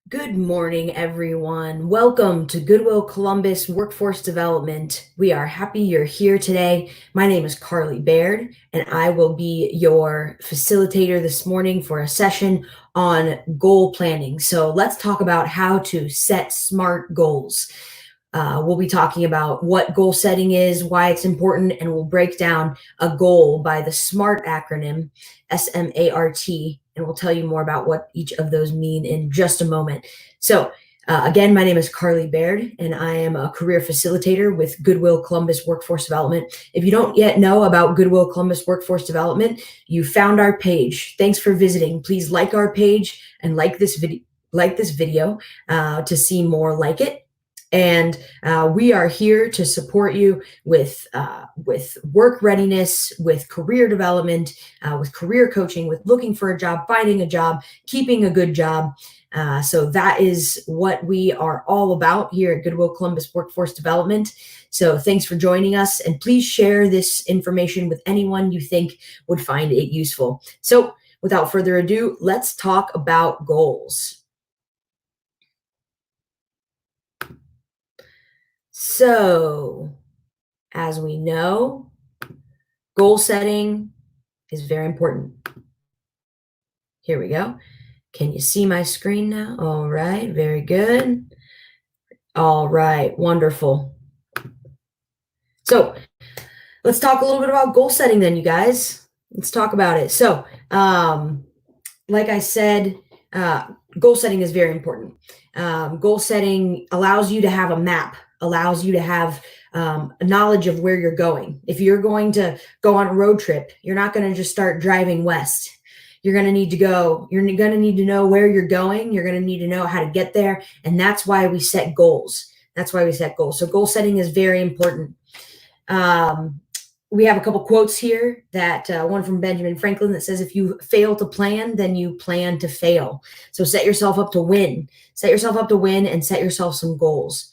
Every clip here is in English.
Good morning, everyone. Welcome to Goodwill Columbus Workforce Development. We are happy you're here today. My name is Carly Baird, and I will be your facilitator this morning for a session on goal planning. So let's talk about how to set SMART goals. We'll be talking about what goal setting is, why it's important, and we'll break down a goal by the SMART acronym, SMART, and we'll tell you more about what each of those mean in just a moment. So, again, my name is Carly Baird, and I am a career facilitator with Goodwill Columbus Workforce Development. If you don't yet know about Goodwill Columbus Workforce Development, you found our page. Thanks for visiting. Please like our page and like this video to see more like it. And we are here to support you with work readiness, with career development, with career coaching, with looking for a job, finding a job, keeping a good job. So that is what we are all about here at Goodwill Columbus Workforce Development. So thanks for joining us, and please share this information with anyone you think would find it useful. So without further ado, let's talk about goals. So, as we know, goal setting is very important. Here we go. Can you see my screen now? All right, very good. All right, wonderful. So, let's talk a little bit about goal setting then, you guys. Let's talk about it. So, like I said, goal setting is very important. Goal setting allows you to have a map, allows you to have knowledge of where you're going. If you're going to go on a road trip, you're not going to just start driving west. You're going to need to know where you're going. You're going to need to know how to get there. And that's why we set goals. So goal setting is very important. We have a couple quotes here that one from Benjamin Franklin that says, if you fail to plan, then you plan to fail. So set yourself up to win, and set yourself some goals.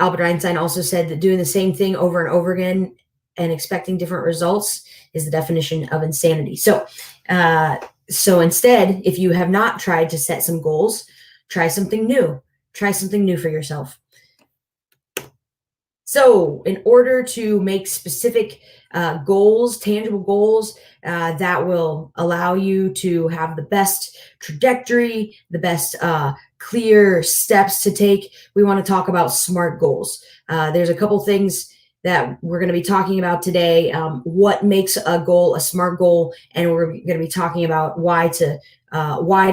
Albert Einstein also said that doing the same thing over and over again and expecting different results is the definition of insanity. So instead, if you have not tried to set some goals, try something new for yourself. So in order to make specific goals, tangible goals that will allow you to have the best trajectory, the best clear steps to take, we want to talk about SMART goals. There's a couple things that we're going to be talking about today. What makes a goal a SMART goal, and we're going to be talking about why to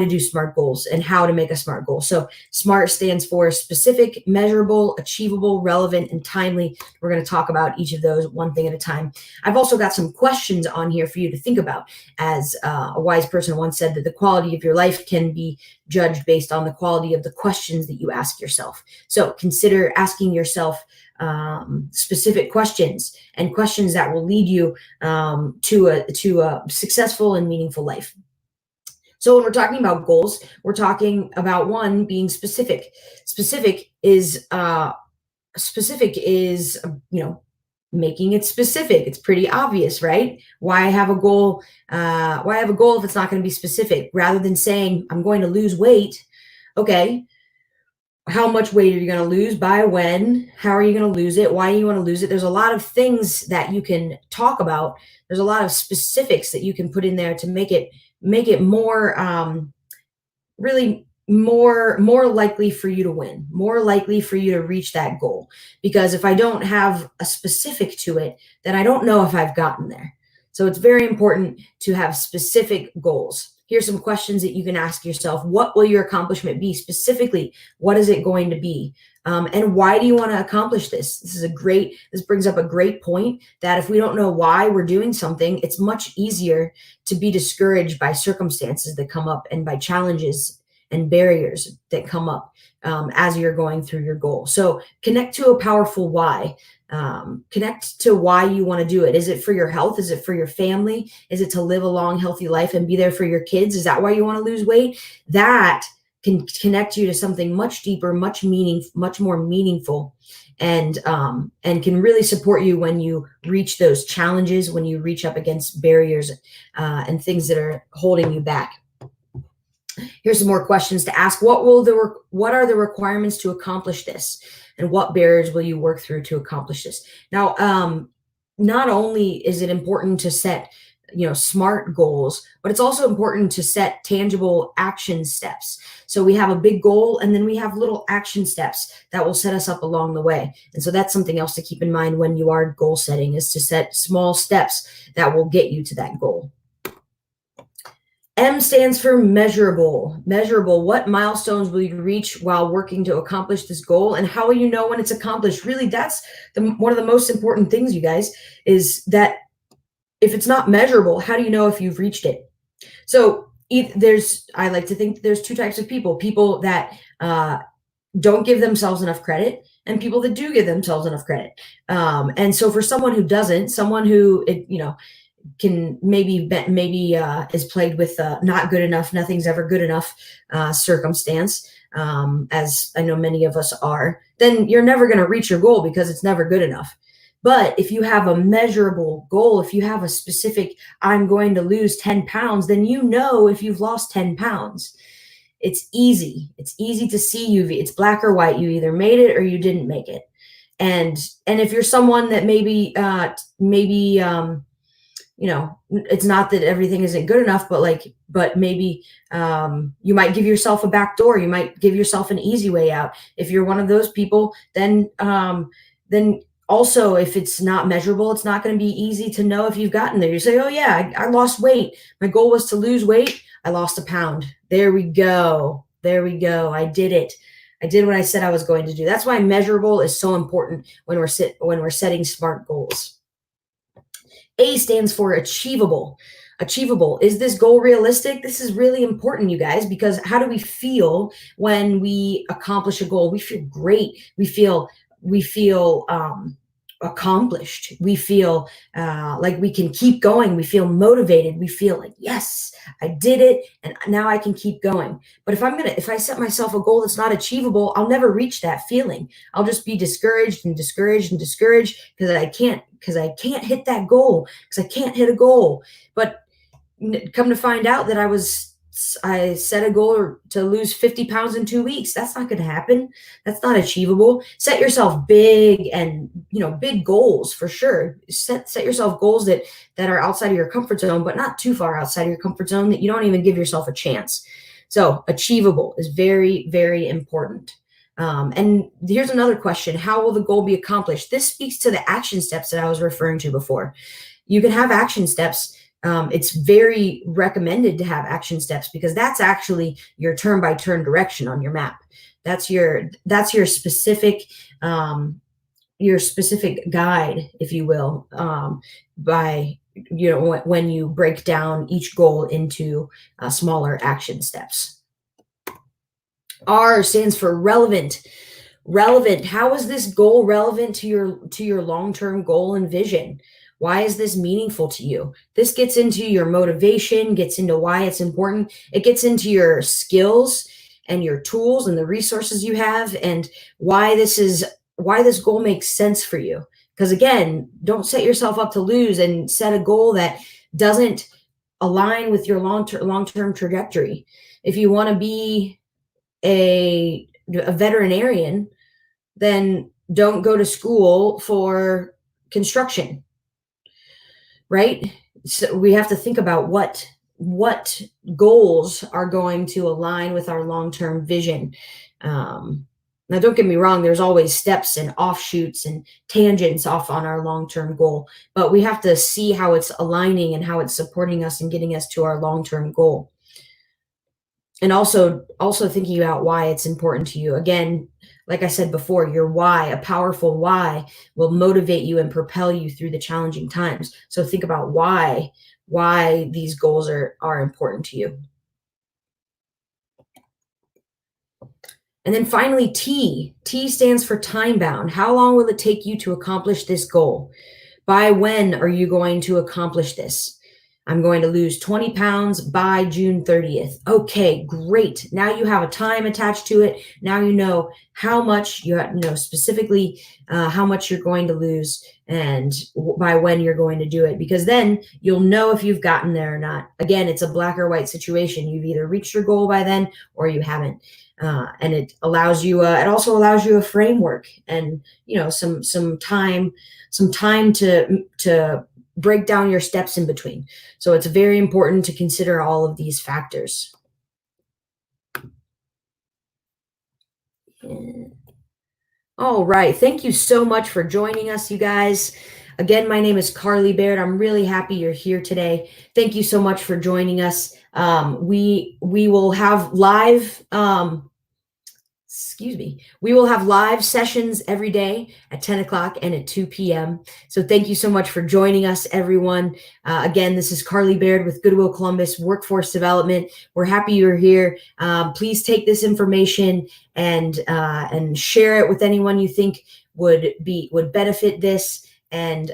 do SMART goals and how to make a SMART goal. So SMART stands for specific, measurable, achievable, relevant, and timely. We're going to talk about each of those one thing at a time. I've also got some questions on here for you to think about. As a wise person once said, that the quality of your life can be judged based on the quality of the questions that you ask yourself. So consider asking yourself specific questions, and questions that will lead you to a successful and meaningful life. So when we're talking about goals, we're talking about one being specific. Specific is making it specific. It's pretty obvious, right? Why have a goal? If it's not going to be specific? Rather than saying I'm going to lose weight, okay, how much weight are you going to lose? By when? How are you going to lose it? Why do you want to lose it? There's a lot of things that you can talk about. There's a lot of specifics that you can put in there to make it more really more likely for you to win, more likely for you to reach that goal. Because if I don't have a specific to it, then I don't know if I've gotten there. So it's very important to have specific goals. Here's some questions that you can ask yourself. What will your accomplishment be? Specifically, what is it going to be? And why do you want to accomplish this? This brings up a great point, that if we don't know why we're doing something, it's much easier to be discouraged by circumstances that come up and by challenges and barriers that come up as you're going through your goal. So connect to a powerful why. Connect to why you want to do it. Is it for your health? Is it for your family? Is it to live a long, healthy life and be there for your kids? Is that why you want to lose weight? That can connect you to something much deeper, much more meaningful, and can really support you when you reach those challenges, when you reach up against barriers and things that are holding you back. Here's some more questions to ask. What are the requirements to accomplish this? And what barriers will you work through to accomplish this? Now, not only is it important to set, smart goals, but it's also important to set tangible action steps. So we have a big goal, and then we have little action steps that will set us up along the way. And so that's something else to keep in mind when you are goal setting, is to set small steps that will get you to that goal. M stands for measurable. Measurable. What milestones will you reach while working to accomplish this goal? And how will you know when it's accomplished? Really, that's one of the most important things, you guys, is that if it's not measurable, how do you know if you've reached it? So I like to think that there's two types of people that don't give themselves enough credit, and people that do give themselves enough credit. And so for someone who doesn't, someone who, can maybe is plagued with not good enough, nothing's ever good enough circumstance, as I know many of us are, then you're never going to reach your goal because it's never good enough. But if you have a measurable goal, if you have a specific, I'm going to lose 10 pounds, then you know if you've lost 10 pounds. It's easy. It's easy to see it's black or white. You either made it or you didn't make it. And if you're someone that maybe it's not that everything isn't good enough, but maybe you might give yourself a back door. You might give yourself an easy way out. If you're one of those people, then also, if it's not measurable, it's not going to be easy to know if you've gotten there. You say, oh yeah, I lost weight. My goal was to lose weight. I lost a pound. There we go. I did it. I did what I said I was going to do. That's why measurable is so important when we're setting smart goals. A stands for achievable. Achievable. Is this goal realistic? This is really important, you guys, because how do we feel when we accomplish a goal? We feel great. We feel accomplished. We feel like we can keep going. We feel motivated. We feel like, yes, I did it, and now I can keep going. But if I set myself a goal that's not achievable, I'll never reach that feeling. I'll just be discouraged because I can't hit that goal, because I can't hit a goal. But come to find out that I set a goal to lose 50 pounds in 2 weeks. That's not going to happen. That's not achievable. Set yourself big big goals for sure. Set yourself goals that are outside of your comfort zone, but not too far outside of your comfort zone that you don't even give yourself a chance. So achievable is very, very important. And here's another question. How will the goal be accomplished? This speaks to the action steps that I was referring to before. You can have action steps. It's very recommended to have action steps, because that's actually your turn-by-turn direction on your map. That's your specific guide, if you will, by when you break down each goal into smaller action steps. R stands for relevant. Relevant. How is this goal relevant to your long-term goal and vision? Why is this meaningful to you? This gets into your motivation, gets into why it's important. It gets into your skills and your tools and the resources you have, and why this goal makes sense for you. Because again, don't set yourself up to lose and set a goal that doesn't align with your long-term trajectory. If you want to be a veterinarian, then don't go to school for construction. Right? So we have to think about what goals are going to align with our long-term vision. Now, don't get me wrong, there's always steps and offshoots and tangents off on our long-term goal, but we have to see how it's aligning and how it's supporting us and getting us to our long-term goal. And also thinking about why it's important to you. Again, like I said before, your why, a powerful why, will motivate you and propel you through the challenging times. So think about why these goals are important to you. And then finally, T. T stands for time bound. How long will it take you to accomplish this goal? By when are you going to accomplish this? I'm going to lose 20 pounds by June 30th. Okay, great. Now you have a time attached to it. Now you know how much you know specifically how much you're going to lose and by when you're going to do it, because then you'll know if you've gotten there or not. Again, it's a black or white situation. You've either reached your goal by then or you haven't. And it allows you. It also allows you a framework and some time to break down your steps in between. So it's very important to consider all of these factors. All right. Thank you so much for joining us, you guys. Again, my name is Carly Baird. I'm really happy you're here today. Thank you so much for joining us. We will have live we will have live sessions every day at 10 o'clock and at 2 p.m. So thank you so much for joining us, everyone. Again, this is Carly Baird with Goodwill Columbus Workforce Development. We're happy you're here. Please take this information and share it with anyone you think would benefit this, and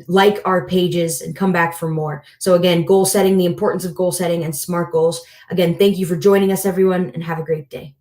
like our pages and come back for more. So again, goal setting, the importance of goal setting and SMART goals. Again, thank you for joining us, everyone, and have a great day.